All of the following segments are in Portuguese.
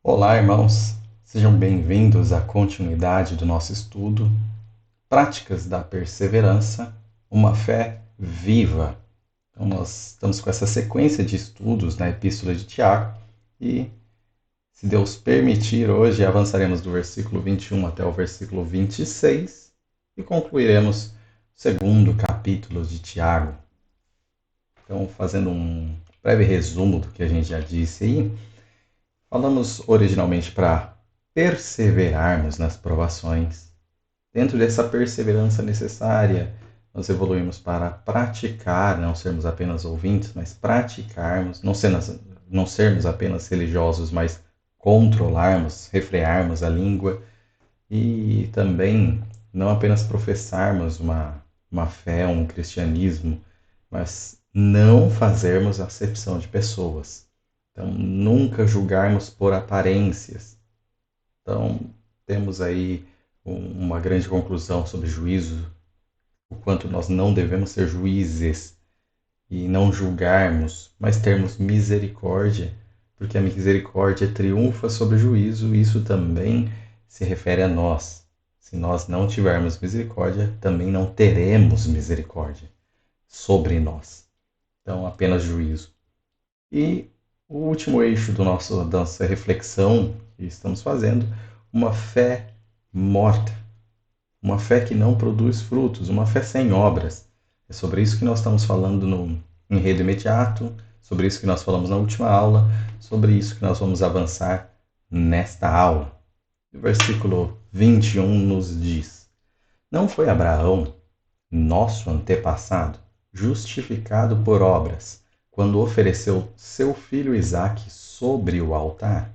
Olá, irmãos. Sejam bem-vindos à continuidade do nosso estudo Práticas da Perseverança, uma fé viva. Então, nós estamos com essa sequência de estudos na Epístola de Tiago e, se Deus permitir, hoje avançaremos do versículo 21 até o versículo 26 e concluiremos o segundo capítulo de Tiago. Então, fazendo um breve resumo do que a gente já disse aí, falamos originalmente para perseverarmos nas provações. Dentro dessa perseverança necessária, nós evoluímos para praticar, não sermos apenas ouvintes, mas praticarmos, não sermos apenas religiosos, mas controlarmos, refrearmos a língua e também não apenas professarmos uma fé, um cristianismo, mas não fazermos acepção de pessoas. Então, nunca julgarmos por aparências. Então, temos aí uma grande conclusão sobre juízo, o quanto nós não devemos ser juízes e não julgarmos, mas termos misericórdia, porque a misericórdia triunfa sobre o juízo, e isso também se refere a nós. Se nós não tivermos misericórdia, também não teremos misericórdia sobre nós. Então, apenas juízo. E o último eixo da nossa reflexão que estamos fazendo, uma fé morta, uma fé que não produz frutos, uma fé sem obras. É sobre isso que nós estamos falando no enredo imediato, sobre isso que nós falamos na última aula, sobre isso que nós vamos avançar nesta aula. O versículo 21 nos diz: Não foi Abraão, nosso antepassado, justificado por obras, quando ofereceu seu filho Isaque sobre o altar?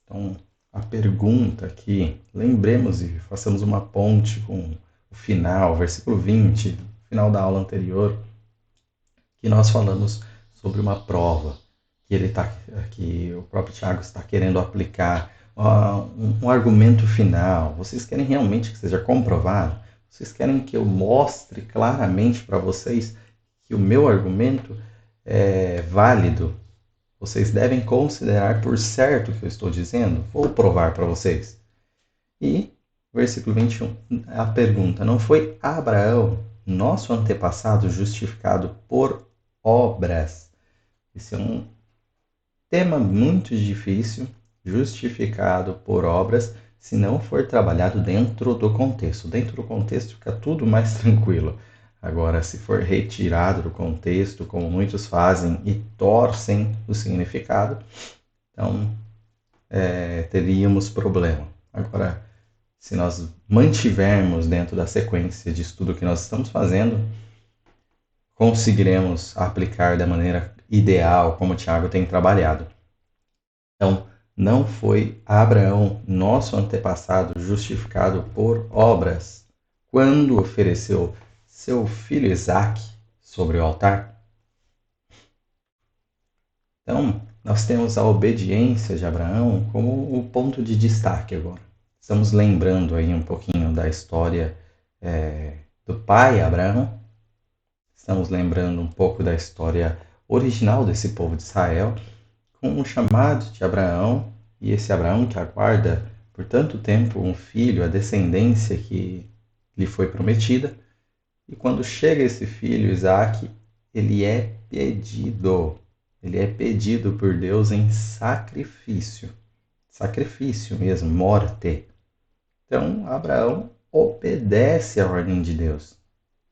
Então, a pergunta aqui, lembremos e façamos uma ponte com o final, versículo 20, final da aula anterior, que nós falamos sobre uma prova que o próprio Tiago está querendo aplicar, um argumento final. Vocês querem realmente que seja comprovado? Vocês querem que eu mostre claramente para vocês que o meu argumento é válido? Vocês devem considerar por certo o que eu estou dizendo? Vou provar para vocês. E, versículo 21, a pergunta: não foi Abraão, nosso antepassado, justificado por obras? Esse é um tema muito difícil, justificado por obras, se não for trabalhado dentro do contexto. Dentro do contexto fica tudo mais tranquilo. Agora, se for retirado do contexto, como muitos fazem e torcem o significado, então teríamos problema. Agora, se nós mantivermos dentro da sequência de estudo que nós estamos fazendo, conseguiremos aplicar da maneira ideal, como o Tiago tem trabalhado. Então, não foi Abraão, nosso antepassado, justificado por obras, quando ofereceu seu filho Isaque sobre o altar? Então, nós temos a obediência de Abraão como o ponto de destaque agora. Estamos lembrando aí um pouquinho da história do pai Abraão. Estamos lembrando um pouco da história original desse povo de Israel, com o chamado de Abraão, e esse Abraão que aguarda por tanto tempo um filho, a descendência que lhe foi prometida. E quando chega esse filho, Isaque, ele é pedido. Ele é pedido por Deus em sacrifício. Sacrifício mesmo, morte. Então, Abraão obedece à ordem de Deus.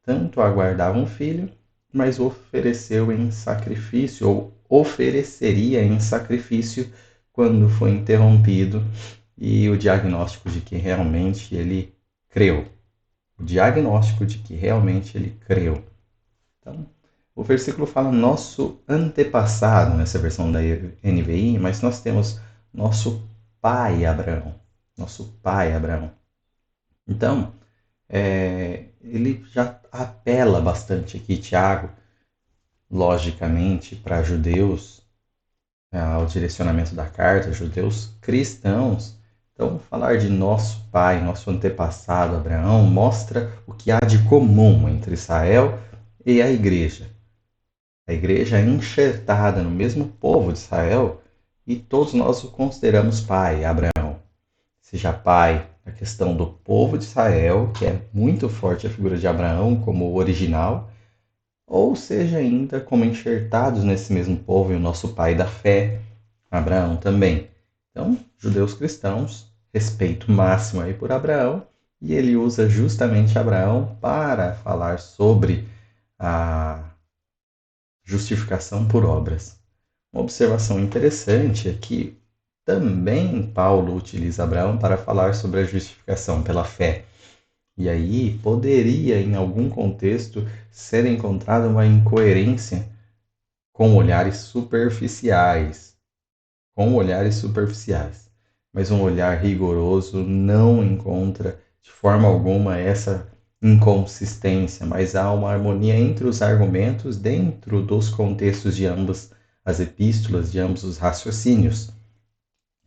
Tanto aguardava um filho, mas ofereceu em sacrifício, ou ofereceria em sacrifício quando foi interrompido, e o diagnóstico de que realmente ele creu. O diagnóstico de que realmente ele creu. Então, o versículo fala nosso antepassado, nessa versão da NVI, mas nós temos nosso pai Abraão. Nosso pai Abraão. Então, ele já apela bastante aqui, Tiago, logicamente, para judeus, ao direcionamento da carta, judeus cristãos. Então, falar de nosso pai, nosso antepassado Abraão, mostra o que há de comum entre Israel e a igreja. A igreja é enxertada no mesmo povo de Israel e todos nós o consideramos pai, Abraão. Seja pai na questão do povo de Israel, que é muito forte a figura de Abraão como original, ou seja ainda como enxertados nesse mesmo povo e o nosso pai da fé, Abraão também. Então, judeus cristãos, respeito máximo aí por Abraão, e ele usa justamente Abraão para falar sobre a justificação por obras. Uma observação interessante é que também Paulo utiliza Abraão para falar sobre a justificação pela fé. E aí poderia, em algum contexto, ser encontrada uma incoerência com olhares superficiais. Com olhares superficiais. Mas um olhar rigoroso não encontra de forma alguma essa inconsistência, mas há uma harmonia entre os argumentos dentro dos contextos de ambas as epístolas, de ambos os raciocínios.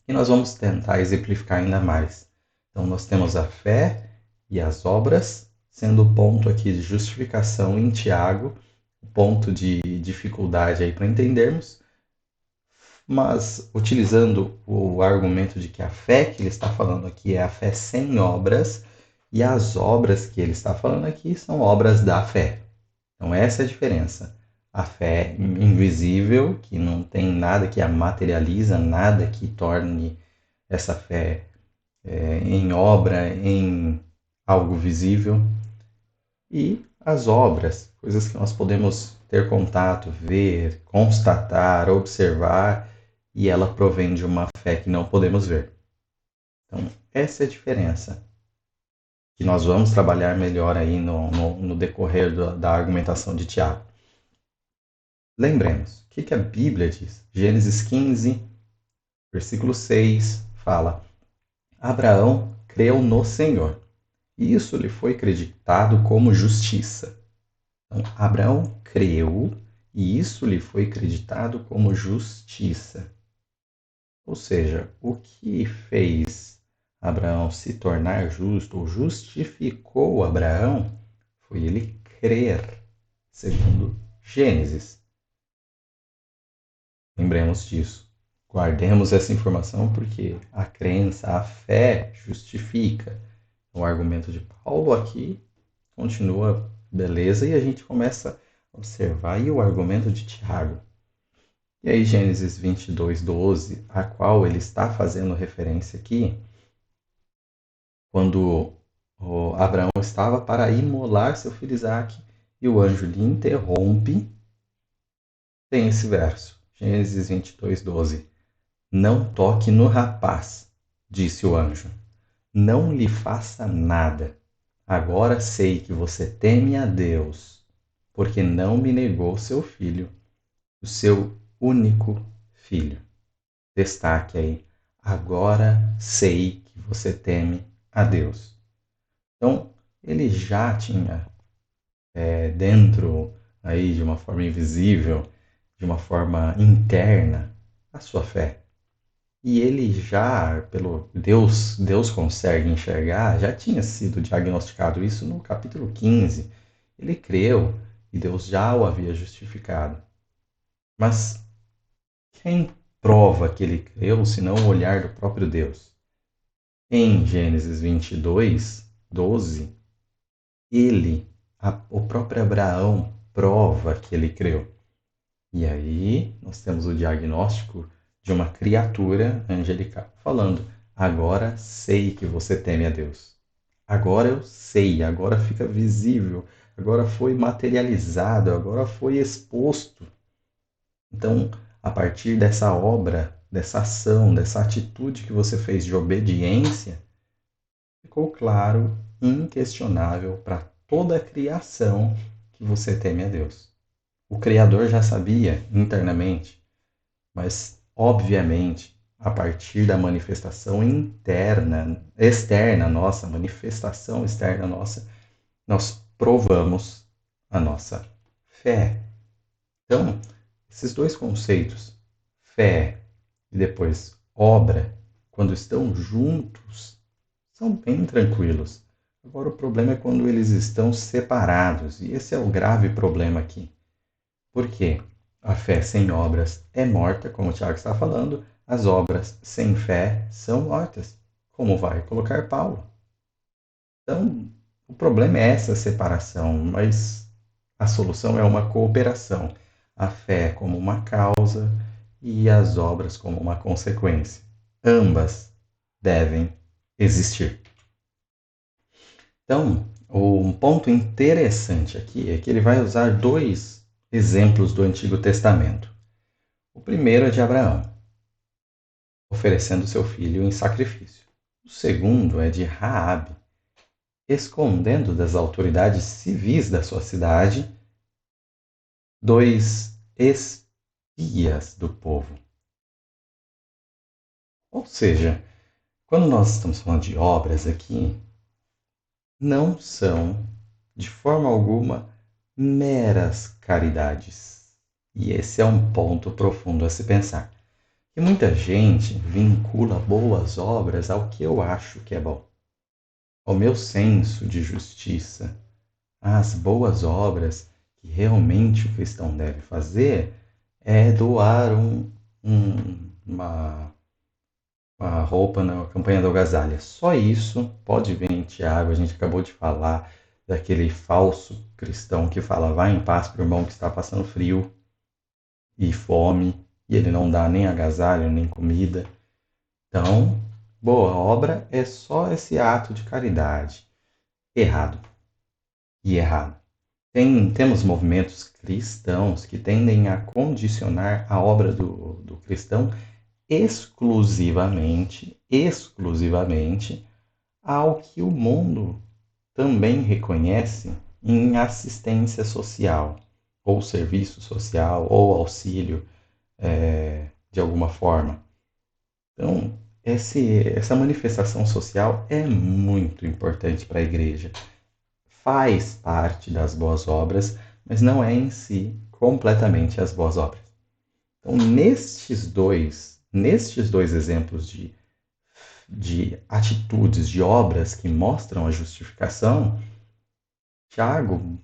E nós vamos tentar exemplificar ainda mais. Então, nós temos a fé e as obras, sendo o ponto aqui de justificação em Tiago, o ponto de dificuldade aí para entendermos, mas utilizando o argumento de que a fé que ele está falando aqui é a fé sem obras, e as obras que ele está falando aqui são obras da fé. Então, essa é a diferença. A fé invisível, que não tem nada que a materializa, nada que torne essa fé em obra, em algo visível. E as obras, coisas que nós podemos ter contato, ver, constatar, observar, e ela provém de uma fé que não podemos ver. Então, essa é a diferença que nós vamos trabalhar melhor aí no decorrer da argumentação de Tiago. Lembremos, o que a Bíblia diz? Gênesis 15, versículo 6, fala: Abraão creu no Senhor, e isso lhe foi creditado como justiça. Então, Abraão creu, e isso lhe foi creditado como justiça. Ou seja, o que fez Abraão se tornar justo, ou justificou Abraão, foi ele crer, segundo Gênesis. Lembremos disso. Guardemos essa informação porque a crença, a fé justifica. O argumento de Paulo aqui continua beleza e a gente começa a observar aí o argumento de Tiago. E aí Gênesis 22, 12, a qual ele está fazendo referência aqui, quando Abraão estava para imolar seu filho Isaque e o anjo lhe interrompe, tem esse verso, Gênesis 22, 12. Não toque no rapaz, disse o anjo. Não lhe faça nada. Agora sei que você teme a Deus, porque não me negou seu filho, o seu único filho. Destaque aí. Agora sei que você teme a Deus. Então, ele já tinha dentro aí de uma forma invisível, de uma forma interna, a sua fé. E ele já, pelo Deus consegue enxergar, já tinha sido diagnosticado isso no capítulo 15. Ele creu e Deus já o havia justificado. Mas quem prova que ele creu, senão o olhar do próprio Deus? Em Gênesis 22, 12, o próprio Abraão, prova que ele creu. E aí nós temos o diagnóstico de uma criatura angelical falando: agora sei que você teme a Deus. Agora eu sei, agora fica visível, agora foi materializado, agora foi exposto. Então, a partir dessa obra, dessa ação, dessa atitude que você fez de obediência, ficou claro, inquestionável para toda a criação que você teme a Deus. O Criador já sabia internamente, mas obviamente, a partir da manifestação externa nossa, manifestação externa nossa, nós provamos a nossa fé. Então, esses dois conceitos, fé e depois obra, quando estão juntos, são bem tranquilos. Agora, o problema é quando eles estão separados, e esse é o grave problema aqui. Por quê? A fé sem obras é morta, como o Tiago está falando, as obras sem fé são mortas. Como vai colocar Paulo? Então, o problema é essa separação, mas a solução é uma cooperação. A fé como uma causa e as obras como uma consequência. Ambas devem existir. Então, um ponto interessante aqui é que ele vai usar dois exemplos do Antigo Testamento. O primeiro é de Abraão, oferecendo seu filho em sacrifício. O segundo é de Raabe, escondendo das autoridades civis da sua cidade dois espias do povo. Ou seja, quando nós estamos falando de obras aqui, não são, de forma alguma, meras caridades. E esse é um ponto profundo a se pensar. E muita gente vincula boas obras ao que eu acho que é bom, ao meu senso de justiça. As boas obras que realmente o cristão deve fazer é doar uma roupa na campanha da agasalha. Só isso, pode ver em Tiago, a gente acabou de falar daquele falso cristão que fala, vá em paz para o irmão que está passando frio e fome, e ele não dá nem agasalho, nem comida. Então, boa obra é só esse ato de caridade. Errado. E errado. Temos movimentos cristãos que tendem a condicionar a obra do cristão exclusivamente ao que o mundo também reconhece em assistência social, ou serviço social, ou auxílio de alguma forma. Então, essa manifestação social é muito importante para a igreja. Faz parte das boas obras, mas não é em si completamente as boas obras. Então, nestes dois exemplos de atitudes, de obras que mostram a justificação, Tiago,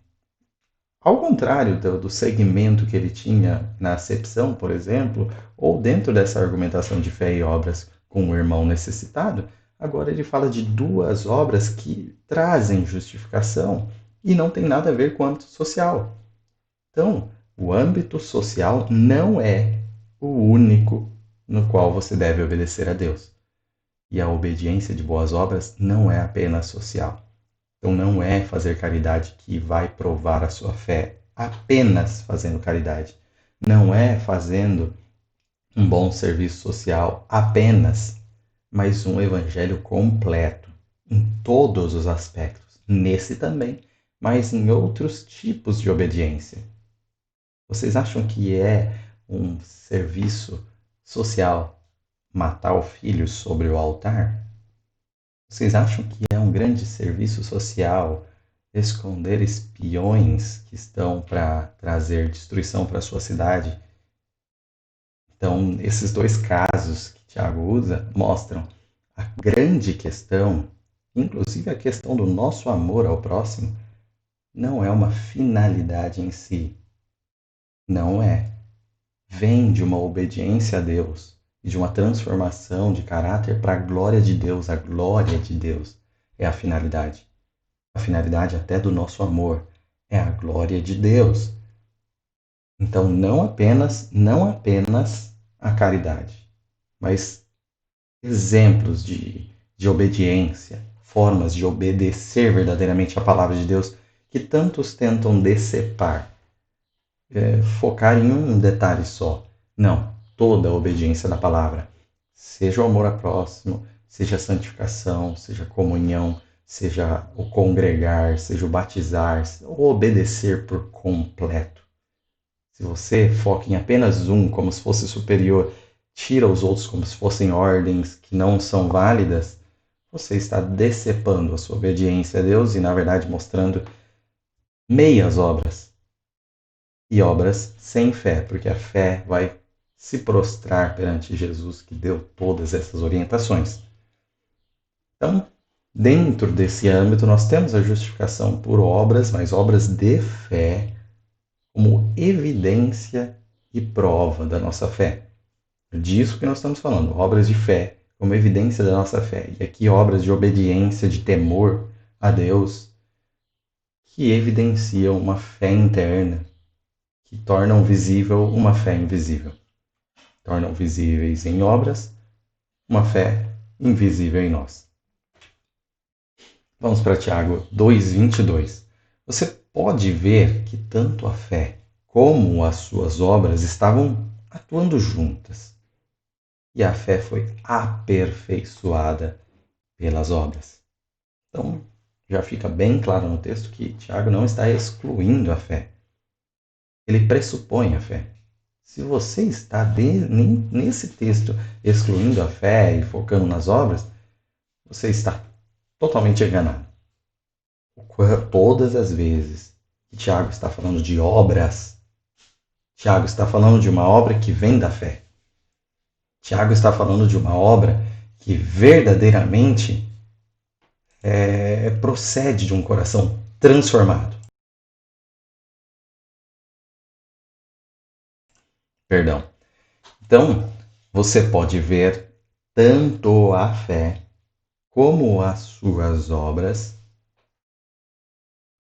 ao contrário do segmento que ele tinha na acepção, por exemplo, ou dentro dessa argumentação de fé e obras com o irmão necessitado, agora ele fala de duas obras que trazem justificação e não tem nada a ver com o âmbito social. Então, o âmbito social não é o único no qual você deve obedecer a Deus. E a obediência de boas obras não é apenas social. Então não é fazer caridade que vai provar a sua fé apenas fazendo caridade. Não é fazendo um bom serviço social apenas, mas um evangelho completo em todos os aspectos. Nesse também, mas em outros tipos de obediência. Vocês acham que é um serviço social matar o filho sobre o altar? Vocês acham que é um grande serviço social esconder espiões que estão para trazer destruição para a sua cidade? Então, esses dois casos que Tiago usa mostram a grande questão, inclusive a questão do nosso amor ao próximo, não é uma finalidade em si. Não é. Vem de uma obediência a Deus e de uma transformação de caráter para a glória de Deus. A glória de Deus é a finalidade. A finalidade até do nosso amor é a glória de Deus. Então, não apenas a caridade, mas exemplos de obediência, formas de obedecer verdadeiramente a palavra de Deus que tantos tentam decepar, focar em um detalhe só. Não, toda a obediência da palavra, seja o amor ao próximo, seja a santificação, seja a comunhão, seja o congregar, seja o batizar, o obedecer por completo. Se você foca em apenas um como se fosse superior, tira os outros como se fossem ordens que não são válidas, você está decepando a sua obediência a Deus e, na verdade, mostrando meias obras. E obras sem fé, porque a fé vai se prostrar perante Jesus que deu todas essas orientações. Então, dentro desse âmbito, nós temos a justificação por obras, mas obras de fé, como evidência e prova da nossa fé. Disso que nós estamos falando, obras de fé, como evidência da nossa fé. E aqui obras de obediência, de temor a Deus, que evidenciam uma fé interna, que tornam visível uma fé invisível. Tornam visíveis em obras uma fé invisível em nós. Vamos para Tiago 2:22. Você pode ver que tanto a fé como as suas obras estavam atuando juntas. E a fé foi aperfeiçoada pelas obras. Então, já fica bem claro no texto que Tiago não está excluindo a fé. Ele pressupõe a fé. Se você está nesse texto excluindo a fé e focando nas obras, você está totalmente enganado. Todas as vezes que Tiago está falando de obras, Tiago está falando de uma obra que vem da fé. Tiago está falando de uma obra que verdadeiramente procede de um coração transformado. Perdão. Então, você pode ver tanto a fé como as suas obras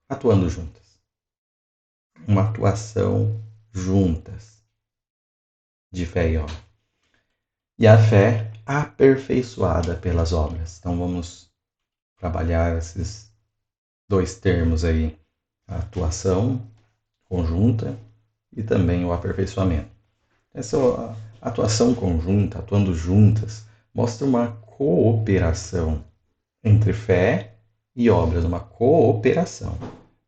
atuando juntas. Uma atuação juntas de fé e obra. E a fé aperfeiçoada pelas obras. Então vamos trabalhar esses dois termos aí, a atuação conjunta e também o aperfeiçoamento. Essa atuação conjunta, atuando juntas, mostra uma cooperação entre fé e obras, uma cooperação,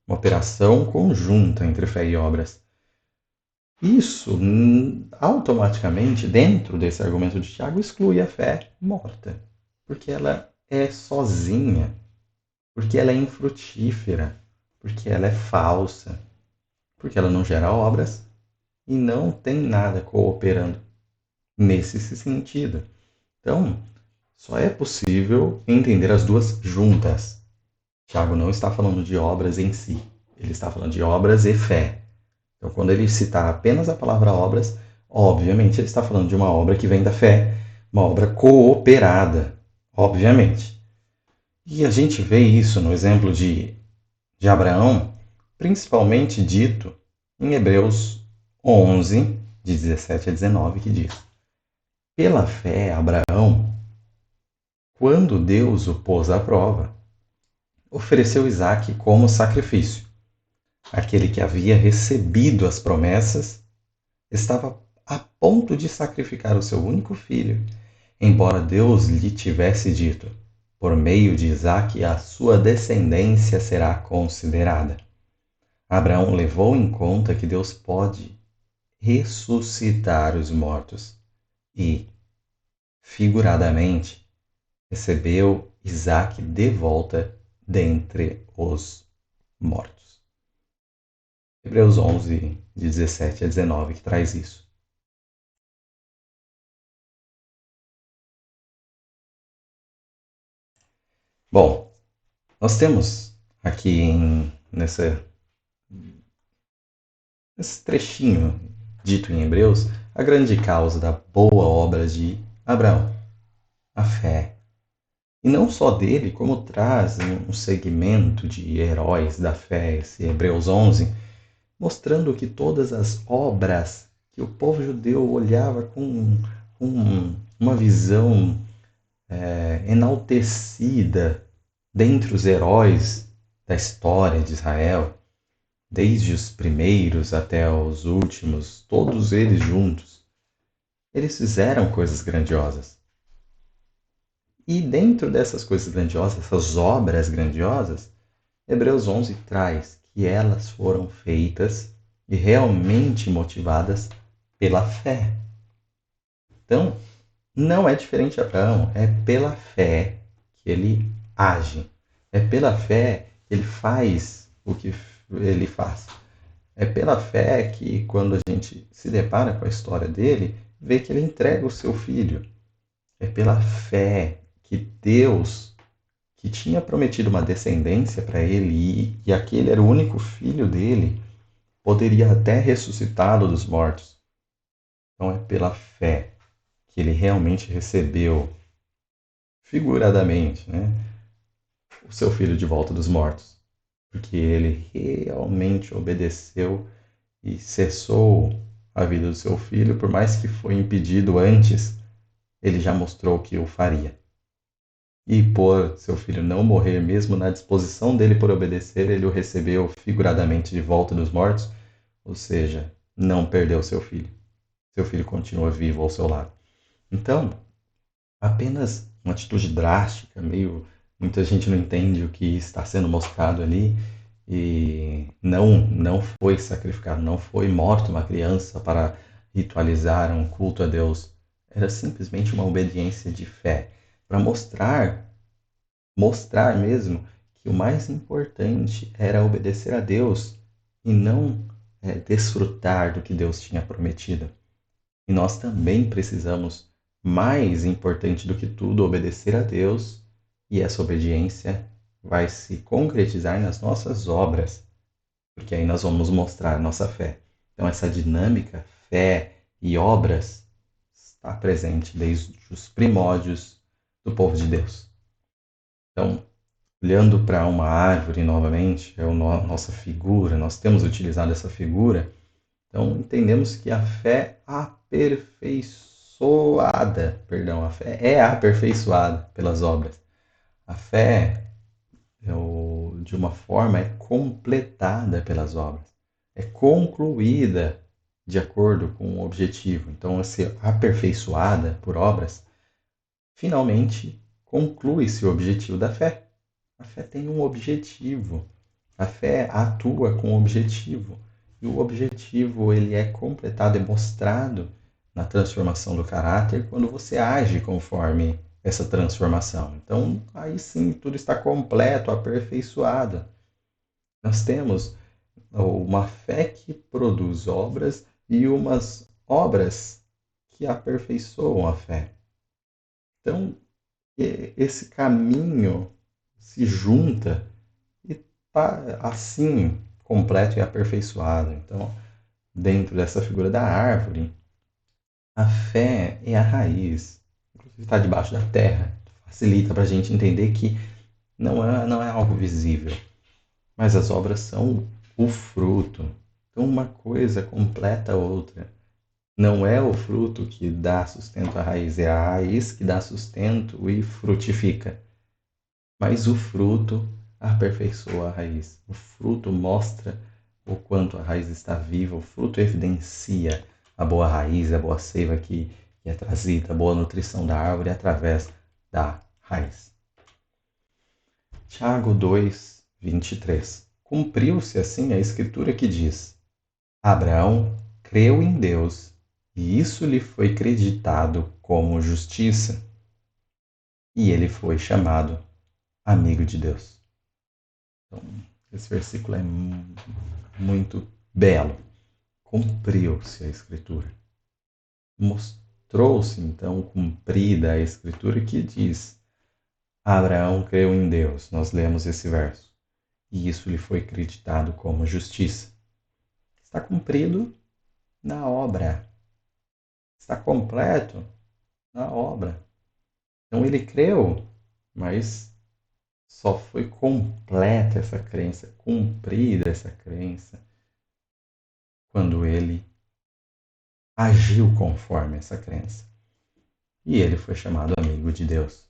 uma operação conjunta entre fé e obras. Isso automaticamente, dentro desse argumento de Tiago, exclui a fé morta, porque ela é sozinha, porque ela é infrutífera, porque ela é falsa, porque ela não gera obras e não tem nada cooperando nesse sentido. Então, só é possível entender as duas juntas. Tiago não está falando de obras em si, ele está falando de obras e fé. Então, quando ele citar apenas a palavra obras, obviamente ele está falando de uma obra que vem da fé, uma obra cooperada, obviamente. E a gente vê isso no exemplo de Abraão, principalmente dito em Hebreus 11, de 17 a 19, que diz: pela fé, Abraão, quando Deus o pôs à prova, ofereceu Isaque como sacrifício. Aquele que havia recebido as promessas estava a ponto de sacrificar o seu único filho, embora Deus lhe tivesse dito: por meio de Isaque a sua descendência será considerada. Abraão levou em conta que Deus pode ressuscitar os mortos e, figuradamente, recebeu Isaque de volta dentre os mortos. Hebreus 11, de 17 a 19, que traz isso. Bom, nós temos aqui nesse trechinho dito em Hebreus a grande causa da boa obra de Abraão, a fé. E não só dele, como traz um segmento de heróis da fé, esse Hebreus 11, mostrando que todas as obras que o povo judeu olhava com uma visão enaltecida dentre os heróis da história de Israel, desde os primeiros até os últimos, todos eles juntos, eles fizeram coisas grandiosas. E dentro dessas coisas grandiosas, essas obras grandiosas, Hebreus 11 traz que elas foram feitas e realmente motivadas pela fé. Então, não é diferente de Abraão, é pela fé que ele age. É pela fé que ele faz o que ele faz. É pela fé que, quando a gente se depara com a história dele, vê que ele entrega o seu filho. É pela fé que Deus, que tinha prometido uma descendência para ele e aquele era o único filho dele, poderia até ressuscitá-lo dos mortos. Então é pela fé. que ele realmente recebeu, figuradamente, né, o seu filho de volta dos mortos, porque ele realmente obedeceu e cessou a vida do seu filho, por mais que foi impedido antes, ele já mostrou que o faria. E por seu filho não morrer, mesmo na disposição dele por obedecer, ele o recebeu figuradamente de volta dos mortos, ou seja, não perdeu seu filho. Seu filho continua vivo ao seu lado. Então, apenas uma atitude drástica, meio muita gente não entende o que está sendo mostrado ali e não foi sacrificado, não foi morta uma criança para ritualizar um culto a Deus. Era simplesmente uma obediência de fé para mostrar mesmo que o mais importante era obedecer a Deus e não desfrutar do que Deus tinha prometido. E nós também precisamos, mais importante do que tudo, obedecer a Deus, e essa obediência vai se concretizar nas nossas obras, porque aí nós vamos mostrar nossa fé. Então, essa dinâmica, fé e obras, está presente desde os primórdios do povo de Deus. Então, olhando para uma árvore novamente, é a nossa figura, nós temos utilizado essa figura. Então, entendemos que a fé a fé é aperfeiçoada pelas obras. A fé, de uma forma, é completada pelas obras. É concluída de acordo com o objetivo. Então, ser aperfeiçoada por obras, finalmente conclui-se o objetivo da fé. A fé tem um objetivo. A fé atua com um objetivo. E o objetivo ele é completado, é mostrado na transformação do caráter quando você age conforme essa transformação. Então, aí sim, tudo está completo, aperfeiçoado. Nós temos uma fé que produz obras e umas obras que aperfeiçoam a fé. Então, esse caminho se junta e está assim completo e aperfeiçoado. Então, dentro dessa figura da árvore, a fé é a raiz, inclusive está debaixo da terra, facilita para a gente entender que não é algo visível, mas as obras são o fruto. Então, uma coisa completa a outra. Não é o fruto que dá sustento à raiz, é a raiz que dá sustento e frutifica. Mas o fruto aperfeiçoa a raiz. O fruto mostra o quanto a raiz está viva. O fruto evidencia a boa raiz, a boa seiva que é trazida, a boa nutrição da árvore através da raiz. Tiago 2, 23. Cumpriu-se assim a escritura que diz: Abraão creu em Deus e isso lhe foi creditado como justiça. E ele foi chamado amigo de Deus. Então, esse versículo é muito belo. Cumpriu-se a Escritura. Mostrou-se, então, cumprida a Escritura que diz: Abraão creu em Deus. Nós lemos esse verso. E isso lhe foi creditado como justiça. Está cumprido na obra. Está completo na obra. Então ele creu, mas só foi completa essa crença, cumprida essa crença, quando ele agiu conforme essa crença. E ele foi chamado amigo de Deus.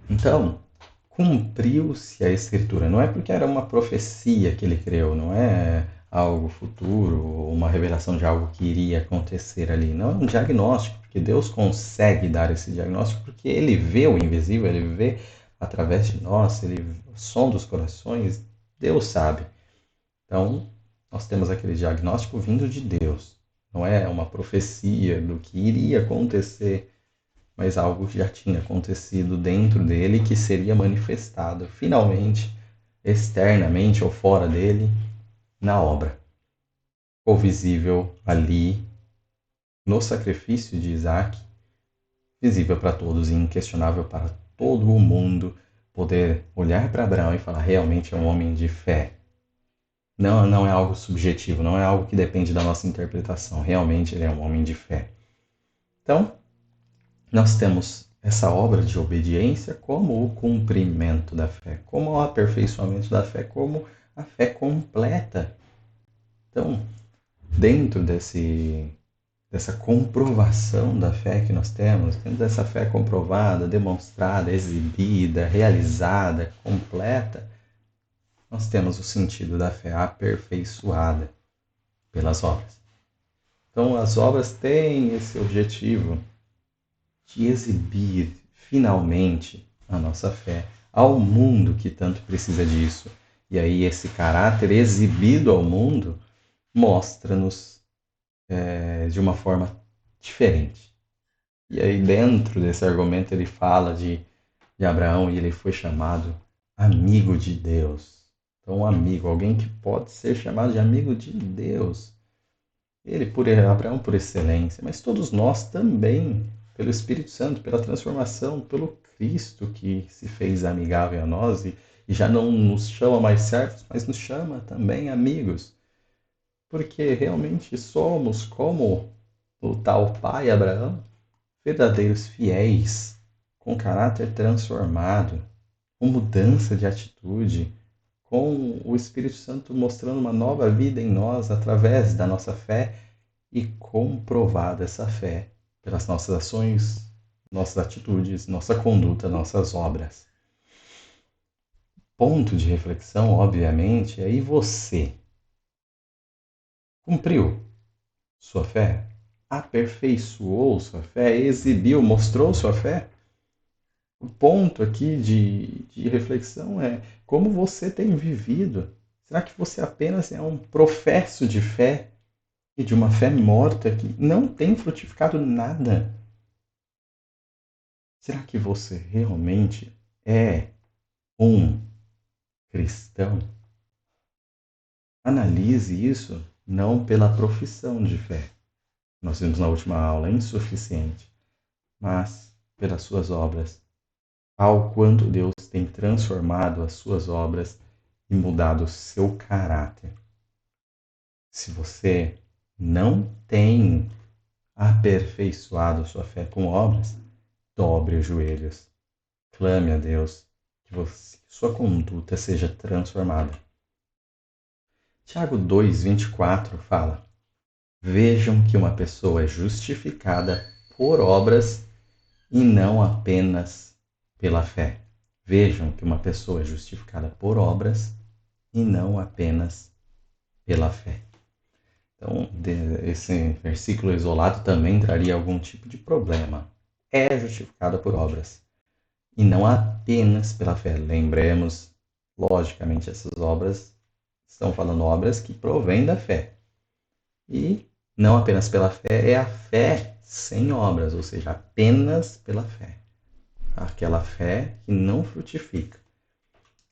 Então, cumpriu-se a Escritura. Não é porque era uma profecia que ele creu, não é algo futuro, uma revelação de algo que iria acontecer ali. Não é um diagnóstico, porque Deus consegue dar esse diagnóstico, porque ele vê o invisível, ele vê através de nós, ele sonda os corações, Deus sabe. Então, nós temos aquele diagnóstico vindo de Deus. Não é uma profecia do que iria acontecer, mas algo que já tinha acontecido dentro dele que seria manifestado finalmente, externamente ou fora dele, na obra. Ficou visível ali no sacrifício de Isaac, visível para todos e inquestionável para todo o mundo poder olhar para Abraão e falar: realmente é um homem de fé. Não é algo subjetivo, não é algo que depende da nossa interpretação. Realmente ele é um homem de fé. Então, nós temos essa obra de obediência como o cumprimento da fé, como o aperfeiçoamento da fé, como a fé completa. Então, dentro dessa comprovação da fé que nós temos, dentro dessa fé comprovada, demonstrada, exibida, realizada, completa, nós temos o sentido da fé aperfeiçoada pelas obras. Então, as obras têm esse objetivo de exibir finalmente a nossa fé ao mundo que tanto precisa disso. E aí, esse caráter exibido ao mundo mostra-nos de uma forma diferente. E aí, dentro desse argumento, ele fala de Abraão e ele foi chamado amigo de Deus. Então, um amigo, alguém que pode ser chamado de amigo de Deus. Ele, Abraão, por excelência, mas todos nós também, pelo Espírito Santo, pela transformação, pelo Cristo que se fez amigável a nós e já não nos chama mais servos, mas nos chama também amigos. Porque realmente somos como o tal pai Abraão, verdadeiros fiéis, com caráter transformado, com mudança de atitude, com o Espírito Santo mostrando uma nova vida em nós através da nossa fé e comprovada essa fé pelas nossas ações, nossas atitudes, nossa conduta, nossas obras. Ponto de reflexão, obviamente, é: e você? Cumpriu sua fé? Aperfeiçoou sua fé? Exibiu, mostrou sua fé? O ponto aqui de reflexão é como você tem vivido. Será que você apenas é um professo de fé e de uma fé morta que não tem frutificado nada? Será que você realmente é um cristão? Analise isso não pela profissão de fé. Nós vimos na última aula, é insuficiente, mas pelas suas obras. Ao quanto Deus tem transformado as suas obras e mudado o seu caráter. Se você não tem aperfeiçoado sua fé com obras, dobre os joelhos, clame a Deus que sua conduta seja transformada. Tiago 2:24 fala: vejam que uma pessoa é justificada por obras e não apenas pela fé. Vejam que uma pessoa é justificada por obras e não apenas pela fé. Então, esse versículo isolado também traria algum tipo de problema. É justificada por obras e não apenas pela fé. Lembremos, logicamente, essas obras estão falando obras que provêm da fé. E não apenas pela fé, é a fé sem obras, ou seja, apenas pela fé. Aquela fé que não frutifica.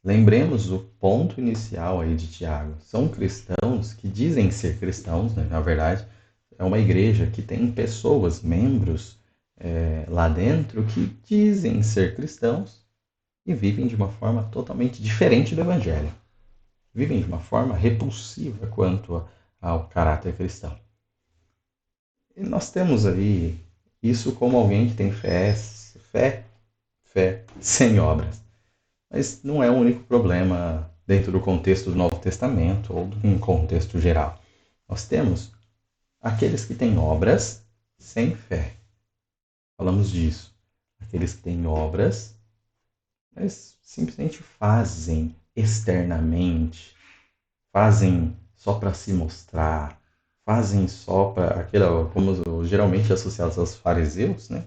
Lembremos o ponto inicial aí de Tiago. São cristãos que dizem ser cristãos, né? Na verdade, é uma igreja que tem pessoas, membros lá dentro que dizem ser cristãos e vivem de uma forma totalmente diferente do evangelho. Vivem de uma forma repulsiva quanto ao caráter cristão. E nós temos aí isso como alguém que tem fé sem obras. Mas não é o único problema dentro do contexto do Novo Testamento ou em contexto geral. Nós temos aqueles que têm obras sem fé. Falamos disso. Aqueles que têm obras, mas simplesmente fazem externamente, fazem só para se mostrar, fazem só para aquilo, como geralmente associados aos fariseus, né?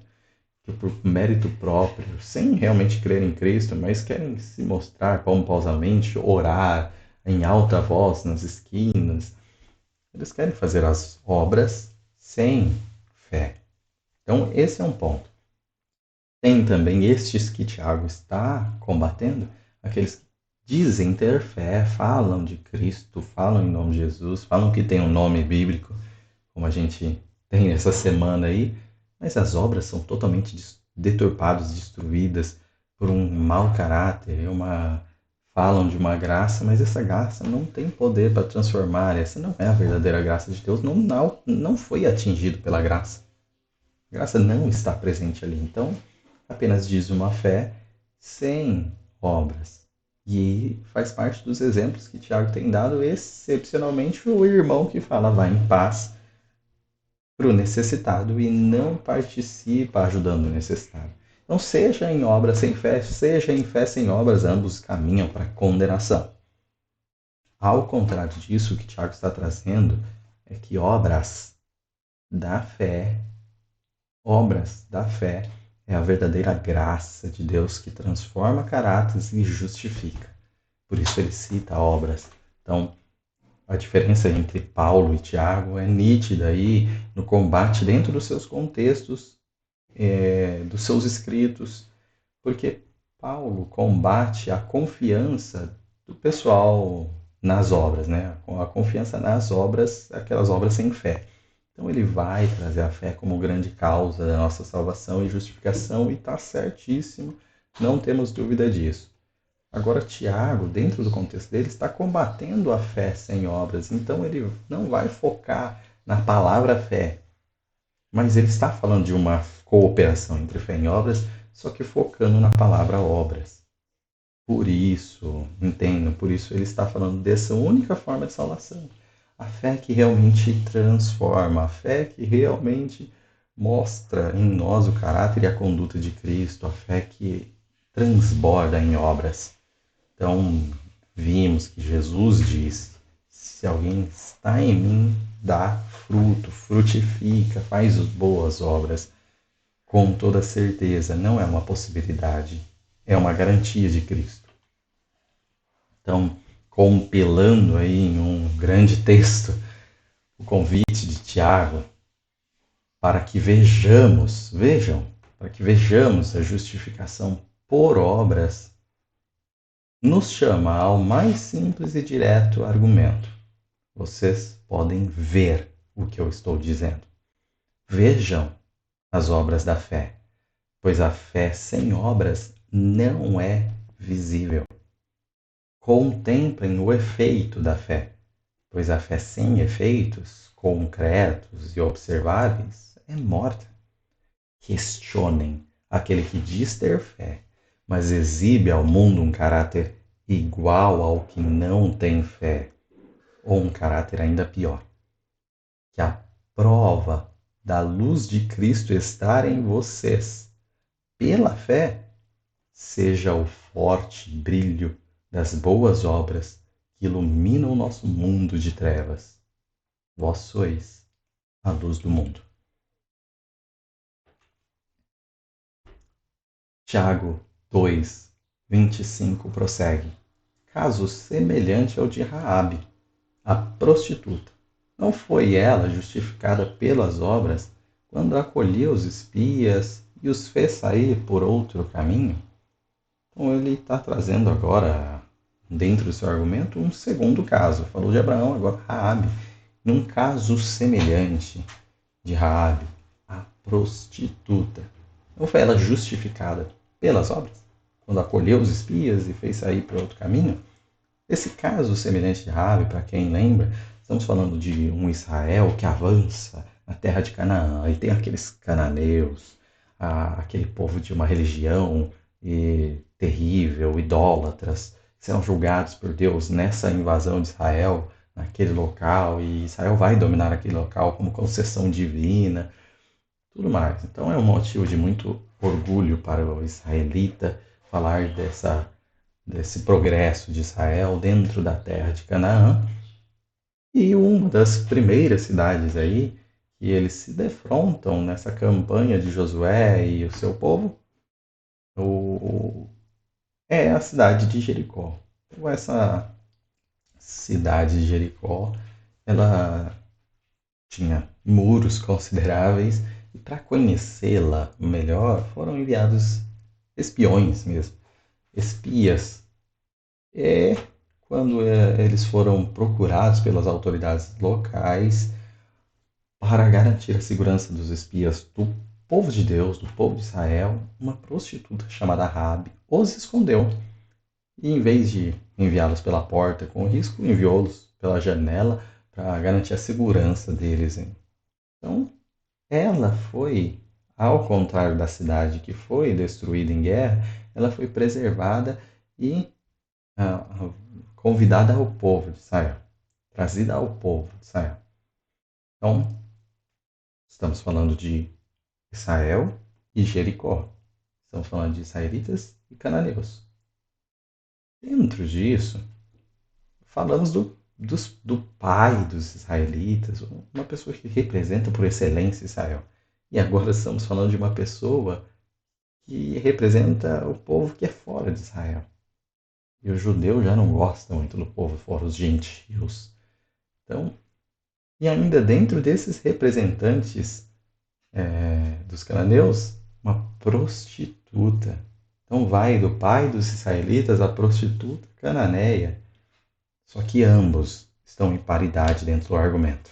Que por mérito próprio, sem realmente crer em Cristo, mas querem se mostrar pomposamente, orar em alta voz nas esquinas. Eles querem fazer as obras sem fé. Então, esse é um ponto. Tem também estes que Tiago está combatendo, aqueles que dizem ter fé, falam de Cristo, falam em nome de Jesus, falam que tem um nome bíblico, como a gente tem essa semana aí, mas as obras são totalmente deturpadas, destruídas por um mau caráter, falam de uma graça, mas essa graça não tem poder para transformar, essa não é a verdadeira graça de Deus, não foi atingido pela graça. graça não está presente ali. Então, apenas diz uma fé sem obras. E faz parte dos exemplos que Tiago tem dado, excepcionalmente o irmão que fala, vai em paz para o necessitado e não participa ajudando o necessitado. Então, seja em obra sem fé, seja em fé sem obras, ambos caminham para a condenação. Ao contrário disso, o que Tiago está trazendo é que obras da fé é a verdadeira graça de Deus que transforma caráteres e justifica. Por isso ele cita obras. Então, a diferença entre Paulo e Tiago é nítida aí no combate dentro dos seus contextos, dos seus escritos, porque Paulo combate a confiança do pessoal nas obras, né? A confiança nas obras, aquelas obras sem fé. Então ele vai trazer a fé como grande causa da nossa salvação e justificação, e está certíssimo, não temos dúvida disso. Agora, Tiago, dentro do contexto dele, está combatendo a fé sem obras, então ele não vai focar na palavra fé, mas ele está falando de uma cooperação entre fé e obras, só que focando na palavra obras. Por isso, entendam, por isso ele está falando dessa única forma de salvação. A fé que realmente transforma, a fé que realmente mostra em nós o caráter e a conduta de Cristo, a fé que transborda em obras. Então, vimos que Jesus disse: se alguém está em mim, dá fruto, frutifica, faz boas obras. Com toda certeza, não é uma possibilidade, é uma garantia de Cristo. Então, compilando aí em um grande texto o convite de Tiago para que para que vejamos a justificação por obras, nos chama ao mais simples e direto argumento. Vocês podem ver o que eu estou dizendo. Vejam as obras da fé, pois a fé sem obras não é visível. Contemplem o efeito da fé, pois a fé sem efeitos concretos e observáveis é morta. Questionem aquele que diz ter fé, mas exibe ao mundo um caráter igual ao que não tem fé, ou um caráter ainda pior. Que a prova da luz de Cristo estar em vocês, pela fé, seja o forte brilho das boas obras que iluminam o nosso mundo de trevas. Vós sois a luz do mundo. Tiago 2, 25 prossegue. Caso semelhante ao de Raabe, a prostituta. Não foi ela justificada pelas obras quando acolheu os espias e os fez sair por outro caminho? Então ele está trazendo agora, dentro do seu argumento, um segundo caso. Falou de Abraão, agora Raabe. Num caso semelhante de Raabe, a prostituta. Não foi ela justificada pelas obras? Quando acolheu os espias e fez sair por outro caminho? Esse caso semelhante de Raabe, para quem lembra, estamos falando de um Israel que avança na terra de Canaã. E tem aqueles cananeus, aquele povo de uma religião terrível, idólatras, que serão julgados por Deus nessa invasão de Israel, naquele local. E Israel vai dominar aquele local como concessão divina, tudo mais. Então é um motivo de muito orgulho para o israelita falar desse progresso de Israel dentro da terra de Canaã. E uma das primeiras cidades aí que eles se defrontam nessa campanha de Josué e o seu povo é a cidade de Jericó. Então, essa cidade de Jericó, ela tinha muros consideráveis, e para conhecê-la melhor foram enviados espiões mesmo, espias. E quando eles foram procurados pelas autoridades locais para garantir a segurança dos espias do povo de Deus, do povo de Israel, uma prostituta chamada Raabe os escondeu. E em vez de enviá-los pela porta com risco, enviou-los pela janela para garantir a segurança deles. Então, ela foi ao contrário da cidade que foi destruída em guerra, ela foi preservada e ah, convidada ao povo de Israel, trazida ao povo de Israel. Então, estamos falando de Israel e Jericó. Estamos falando de israelitas e cananeus. Dentro disso, falamos do pai dos israelitas, uma pessoa que representa por excelência Israel. E agora estamos falando de uma pessoa que representa o povo que é fora de Israel. E os judeus já não gostam muito do povo fora, os gentios. Então, e ainda dentro desses representantes dos cananeus, uma prostituta. Então vai do pai dos israelitas à prostituta cananeia. Só que ambos estão em paridade dentro do argumento.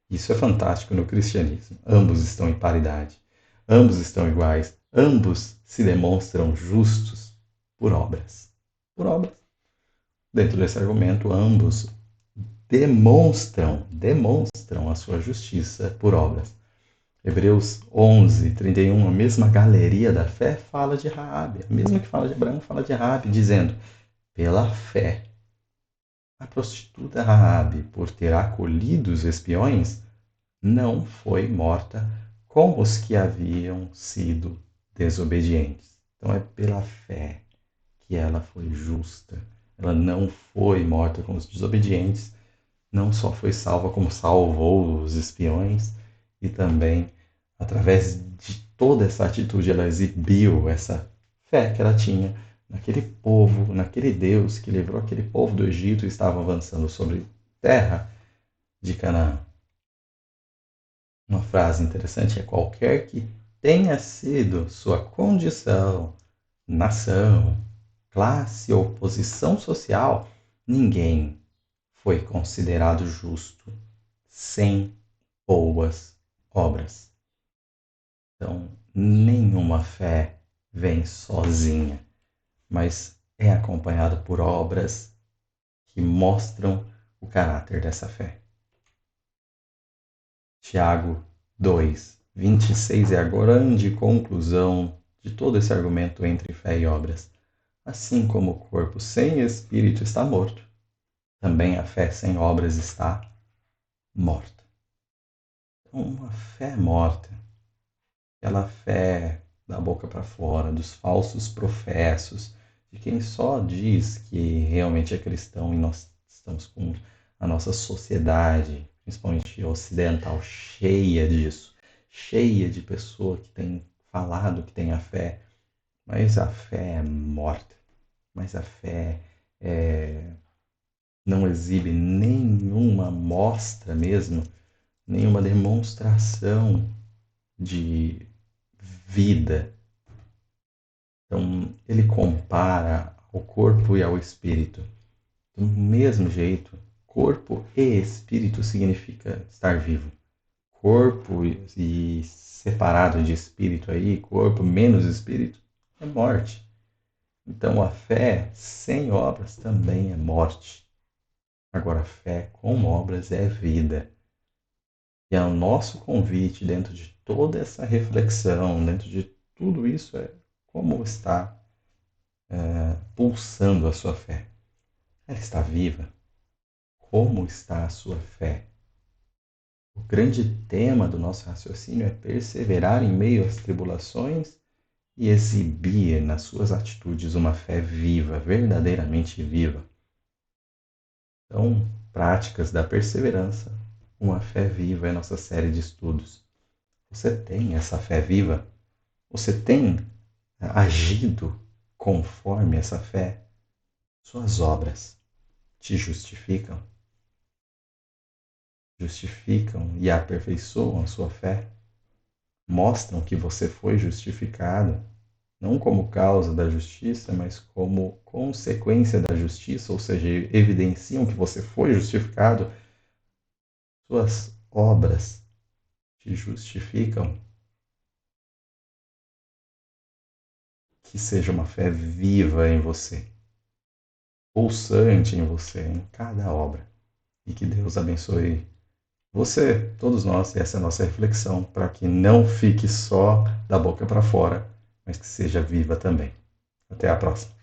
Isso é fantástico no cristianismo. Ambos estão em paridade. Ambos estão iguais. Ambos se demonstram justos por obras. Por obras. Dentro desse argumento, ambos demonstram a sua justiça por obras. Hebreus 11, 31, a mesma galeria da fé fala de Raabe. A mesma que fala de Abraão fala de Raabe, dizendo, pela fé, a prostituta Raabe, por ter acolhido os espiões, não foi morta com os que haviam sido desobedientes. Então é pela fé que ela foi justa. Ela não foi morta com os desobedientes, não só foi salva, como salvou os espiões e também, através de toda essa atitude, ela exibiu essa fé que ela tinha naquele povo, naquele Deus que livrou aquele povo do Egito e estava avançando sobre terra de Canaã. Uma frase interessante é: qualquer que tenha sido sua condição, nação, classe ou posição social, ninguém foi considerado justo sem boas obras. Então, nenhuma fé vem sozinha, mas é acompanhada por obras que mostram o caráter dessa fé. Tiago 2, 26 é a grande conclusão de todo esse argumento entre fé e obras. Assim como o corpo sem espírito está morto, também a fé sem obras está morta. Então, uma fé morta, aquela fé da boca para fora, dos falsos professos, de quem só diz que realmente é cristão e nós estamos com a nossa sociedade, principalmente ocidental, cheia disso, cheia de pessoa que tem falado que tem a fé, mas a fé é morta, mas a fé não exibe nenhuma mostra mesmo, nenhuma demonstração de vida. Então, ele compara ao corpo e ao espírito. Do mesmo jeito, corpo e espírito significa estar vivo. Corpo e separado de espírito aí, corpo menos espírito, é morte. Então, a fé sem obras também é morte. Agora, a fé com obras é vida. E é o nosso convite dentro de toda essa reflexão, dentro de tudo isso, é como está pulsando a sua fé. Ela está viva? Como está a sua fé? O grande tema do nosso raciocínio é perseverar em meio às tribulações e exibir nas suas atitudes uma fé viva, verdadeiramente viva. Então, práticas da perseverança, uma fé viva é nossa série de estudos. Você tem essa fé viva? Você tem agido conforme essa fé? Suas obras te justificam? Justificam e aperfeiçoam a sua fé? Mostram que você foi justificado, não como causa da justiça, mas como consequência da justiça, ou seja, evidenciam que você foi justificado? Suas obras te justificam? Que seja uma fé viva em você, pulsante em você, em cada obra. E que Deus abençoe você, todos nós, essa é a nossa reflexão, para que não fique só da boca para fora, mas que seja viva também. Até a próxima.